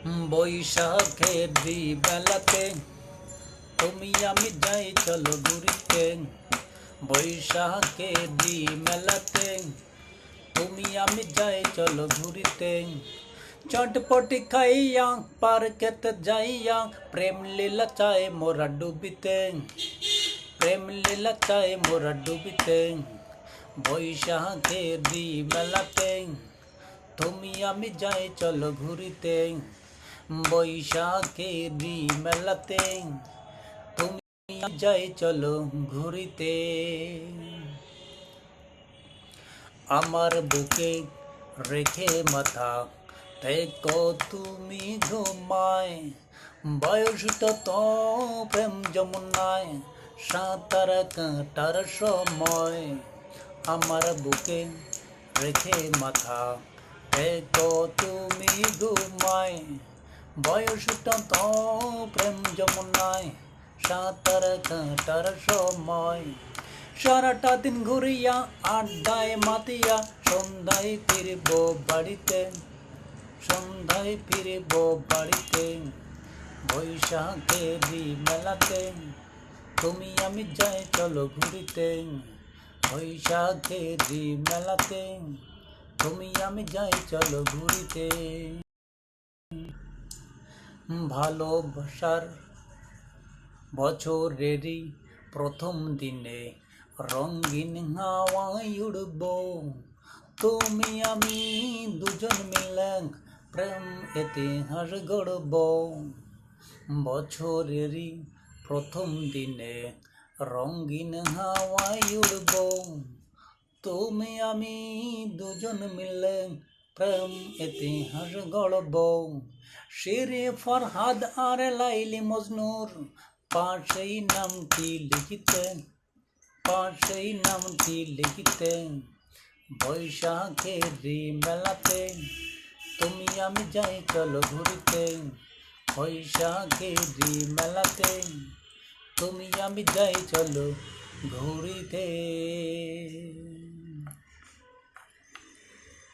বৈশাখের বেলাতে তুমি আমি যাই চলো ঘুরিতে। বৈশাখের মেলাতে তুমি আমি যাই চলো ঘুরিতে। চটপটি খাইয়া পার্কেতে যাইয়া প্রেম লীলা চায় মোরা ডুবিতে। প্রেম লীলা চায় মোরা ডুবিতে। বৈশাখের মেলাতে তুমি আমি যাই চলো ঘুরিতে। বৈশাখের মেলাতে তুমি যাই চলো ঘুরিতে। আমার বুকে রেখে মাথা দেখো তুমি ঘুমায়। বয়সটা তো প্রেম যমুনায় সাঁতার কাটার সময়। আমার বুকে রেখে মাথা দেখো তুমি ঘুমায়। বয়সটা তো প্রেম যমুনায় সাঁতার কাটার সময়। সারাটা দিন ঘুরিয়া আড্ডায় মাতিয়া সন্ধ্যায় ফিরব বাড়িতে। সন্ধ্যায় ফিরব বাড়িতে। বৈশাখের মেলাতে তুমি আমি যাই চলো ঘুরিতে। বৈশাখের মেলাতে তুমি আমি যাই চলো ঘুরিতে। ভালোবাসার বছরেরই প্রথম দিনে রঙিন হাওয়ায় উড়ব। তুমি আমি দুজন মিলে প্রেম ইতিহাস গড়ব। বছরেরই প্রথম দিনে রঙিন হাওয়ায় উড়ব। তুমি আমি দুজন মিলে প্রেম ইতিহাস গড়ব। শেরে ফরহাদ আর লাইলি মজনুর পাশেই নামটি লিখিতে। পাশেই নামটি লিখিতে। বৈশাখের মেলাতে তুমি আমি যাই চলো ঘুরিতে। বৈশাখের মেলাতে তুমি আমি যাই চলো ঘুরিতে।